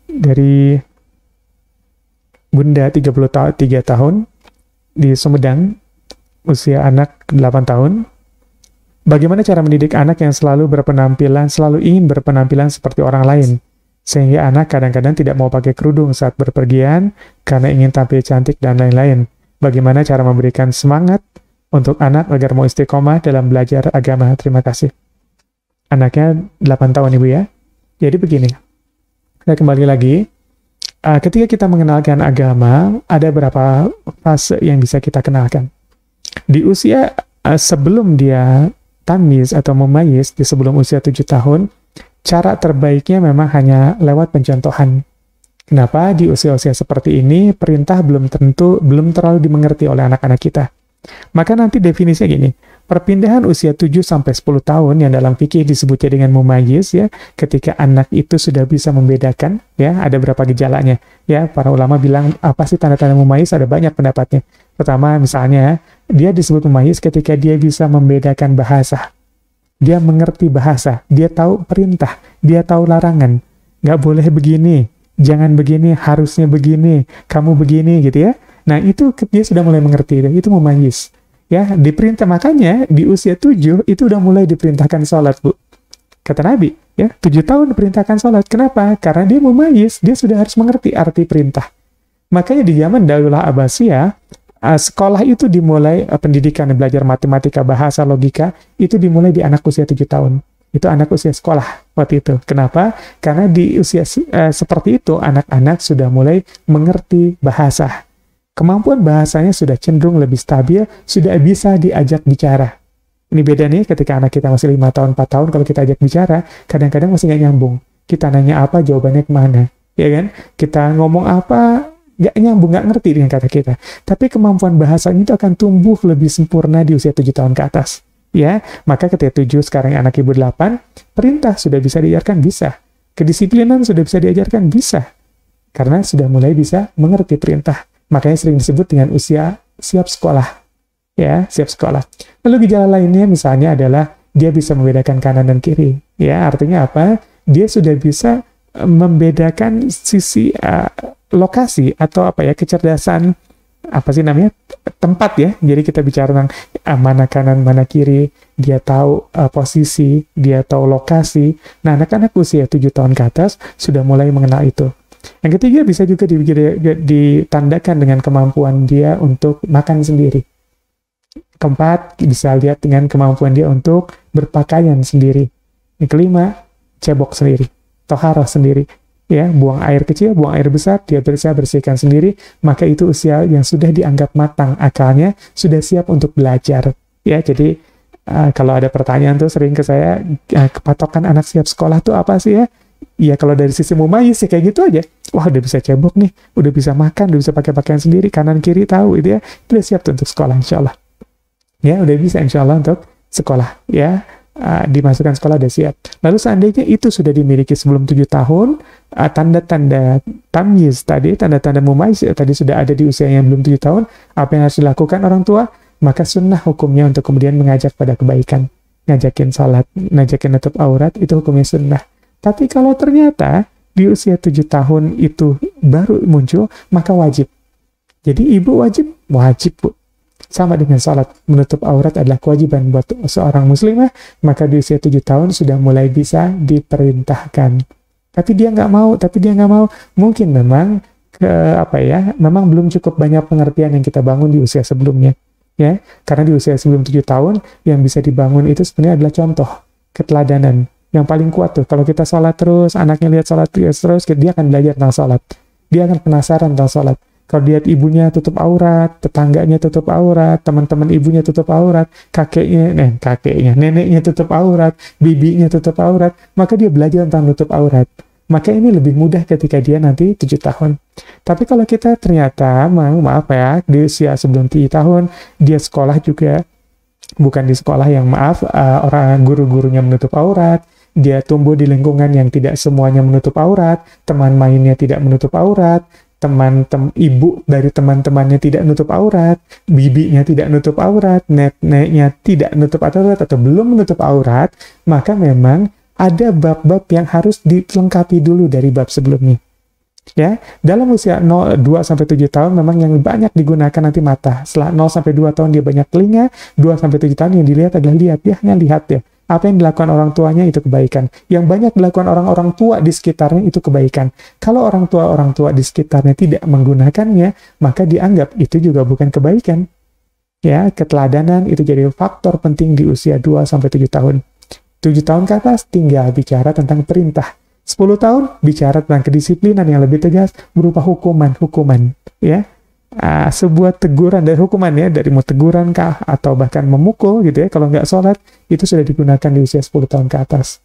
dari Bunda 33 tahun di Sumedang, usia anak 8 tahun. Bagaimana cara mendidik anak yang selalu ingin berpenampilan seperti orang lain, sehingga anak kadang-kadang tidak mau pakai kerudung saat berpergian karena ingin tampil cantik dan lain-lain. Bagaimana cara memberikan semangat untuk anak agar mau istiqomah dalam belajar agama? Terima kasih. Anaknya 8 tahun, Ibu ya. Jadi begini, kita kembali lagi. Ketika kita mengenalkan agama, ada beberapa fase yang bisa kita kenalkan. Di usia sebelum dia tamyiz atau mumayyiz, di sebelum usia 7 tahun, cara terbaiknya memang hanya lewat pencontohan. Kenapa? Di usia-usia seperti ini, perintah belum terlalu dimengerti oleh anak-anak kita. Maka nanti definisinya gini, perpindahan usia 7-10 tahun yang dalam fikih disebutnya dengan mumayyiz, ya, ketika anak itu sudah bisa membedakan, ya, ada berapa gejalanya. Ya, para ulama bilang, apa sih tanda-tanda mumayyiz? Ada banyak pendapatnya. Pertama, misalnya, dia disebut mumayyiz ketika dia bisa membedakan bahasa. Dia mengerti bahasa, dia tahu perintah, dia tahu larangan. Nggak boleh begini, jangan begini, harusnya begini, kamu begini, gitu ya. Nah, itu dia sudah mulai mengerti, itu mumayyiz. Ya, diperintah, makanya di usia 7, itu udah mulai diperintahkan sholat, Bu. Kata Nabi, ya, 7 tahun diperintahkan sholat. Kenapa? Karena dia mumayyiz, dia sudah harus mengerti arti perintah. Makanya di zaman Daulah Abbasiyah, sekolah itu dimulai, pendidikan belajar matematika, bahasa, logika, itu dimulai di anak usia 7 tahun. Itu anak usia sekolah waktu itu. Kenapa? Karena di usia seperti itu, anak-anak sudah mulai mengerti bahasa. Kemampuan bahasanya sudah cenderung lebih stabil, sudah bisa diajak bicara. Ini beda nih ketika anak kita masih 5 tahun, 4 tahun, kalau kita ajak bicara, kadang-kadang masih nggak nyambung. Kita nanya apa, jawabannya kemana. Ya kan? Kita ngomong apa, nggak nyambung, nggak ngerti dengan kata kita. Tapi kemampuan bahasanya itu akan tumbuh lebih sempurna di usia 7 tahun ke atas. Ya, maka ketika 7, sekarang anak ibu 8, perintah sudah bisa diajarkan, bisa. Kedisiplinan sudah bisa diajarkan, bisa. Karena sudah mulai bisa mengerti perintah. Makanya sering disebut dengan usia siap sekolah. Ya, siap sekolah. Lalu gejala lainnya misalnya adalah dia bisa membedakan kanan dan kiri. Ya, artinya apa? Dia sudah bisa membedakan sisi lokasi atau apa ya, kecerdasan, apa sih namanya, tempat ya. Jadi kita bicara tentang mana kanan, mana kiri, dia tahu posisi, dia tahu lokasi. Nah, anak-anak usia 7 tahun ke atas sudah mulai mengenal itu. Yang ketiga bisa juga ditandakan dengan kemampuan dia untuk makan sendiri. Keempat, bisa lihat dengan kemampuan dia untuk berpakaian sendiri. Yang kelima, cebok sendiri, toharoh sendiri. Ya, buang air kecil, buang air besar, dia bisa bersihkan sendiri, maka itu usia yang sudah dianggap matang akalnya, sudah siap untuk belajar. Ya, jadi kalau ada pertanyaan tuh sering ke saya, patokan anak siap sekolah tuh apa sih ya? Ya, kalau dari sisi mumayyiz ya kayak gitu aja. Wah, udah bisa cebok nih, udah bisa makan, udah bisa pakai pakaian sendiri, kanan kiri tahu itu ya, udah siap tuh untuk sekolah insya Allah. Ya, udah bisa insya Allah untuk sekolah. Ya, dimasukkan sekolah udah siap. Lalu seandainya itu sudah dimiliki sebelum 7 tahun, tanda-tanda tamyiz tadi, tanda-tanda mumayyiz tadi sudah ada di usia yang belum 7 tahun, apa yang harus dilakukan orang tua? Maka sunnah hukumnya untuk kemudian mengajak pada kebaikan. Ngajakin salat, ngajakin nutup aurat, itu hukumnya sunnah. Tapi kalau ternyata di usia 7 tahun itu baru muncul, maka wajib. Jadi ibu wajib, Bu. Sama dengan salat, menutup aurat adalah kewajiban buat seorang muslimah, maka di usia 7 tahun sudah mulai bisa diperintahkan. Tapi dia nggak mau. Mungkin memang memang belum cukup banyak pengertian yang kita bangun di usia sebelumnya. Ya, karena di usia sebelum 7 tahun yang bisa dibangun itu sebenarnya adalah contoh keteladanan. Yang paling kuat tuh, kalau kita sholat terus, anaknya lihat sholat terus, dia akan belajar tentang sholat. Dia akan penasaran tentang sholat. Kalau lihat ibunya tutup aurat, tetangganya tutup aurat, teman-teman ibunya tutup aurat, neneknya tutup aurat, bibinya tutup aurat, maka dia belajar tentang tutup aurat. Maka ini lebih mudah ketika dia nanti 7 tahun. Tapi kalau kita ternyata, di usia sebelum 7 tahun, dia sekolah juga, bukan di sekolah yang orang guru-gurunya menutup aurat, dia tumbuh di lingkungan yang tidak semuanya menutup aurat, teman mainnya tidak menutup aurat, ibu dari teman-temannya tidak menutup aurat, bibinya tidak menutup aurat, neneknya tidak menutup aurat atau belum menutup aurat, maka memang ada bab-bab yang harus dilengkapi dulu dari bab sebelumnya. Ya, dalam usia 2 sampai 7 tahun memang yang banyak digunakan nanti mata. Setelah 0 sampai 2 tahun dia banyak telinga, 2 sampai 7 tahun yang dilihat adalah lihat. Dia hanya lihat ya. Apa yang dilakukan orang tuanya itu kebaikan. Yang banyak dilakukan orang-orang tua di sekitarnya itu kebaikan. Kalau orang tua di sekitarnya tidak menggunakannya, maka dianggap itu juga bukan kebaikan. Ya, keteladanan itu jadi faktor penting di usia 2 sampai 7 tahun. 7 tahun ke atas tinggal bicara tentang perintah. 10 tahun bicara tentang kedisiplinan yang lebih tegas berupa hukuman, ya. Sebuah teguran dari hukuman ya, dari mau teguran kah atau bahkan memukul gitu ya, kalau nggak sholat, itu sudah digunakan di usia 10 tahun ke atas.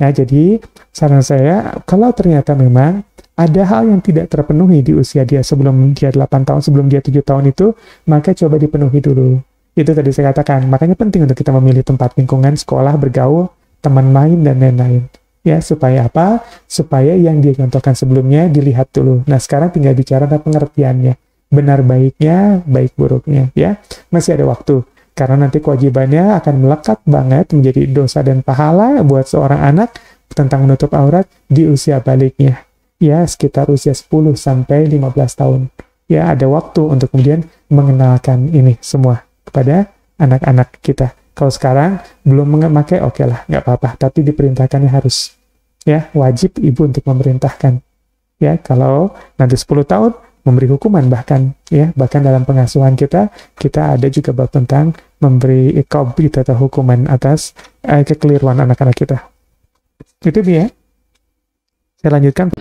Ya, jadi saran saya, kalau ternyata memang ada hal yang tidak terpenuhi di usia dia sebelum dia 8 tahun, sebelum dia 7 tahun itu, maka coba dipenuhi dulu. Itu tadi saya katakan, makanya penting untuk kita memilih tempat lingkungan, sekolah, bergaul, teman main, dan lain-lain. Ya, supaya apa? Supaya yang dia contohkan sebelumnya dilihat dulu. Nah, sekarang tinggal bicara tentang pengertiannya. Benar baiknya, baik buruknya. Ya, masih ada waktu. Karena nanti kewajibannya akan melekat banget menjadi dosa dan pahala buat seorang anak tentang menutup aurat di usia baliknya. Ya, sekitar usia 10 sampai 15 tahun. Ya, ada waktu untuk kemudian mengenalkan ini semua kepada anak-anak kita. Kalau sekarang belum memakai, oke lah, nggak apa-apa. Tapi diperintahkannya harus, ya, wajib ibu untuk memerintahkan. Ya, kalau nanti 10 tahun memberi hukuman bahkan, ya, bahkan dalam pengasuhan kita ada juga bab tentang memberi iqab atau hukuman atas kekeliruan anak-anak kita. Itu dia. Saya lanjutkan.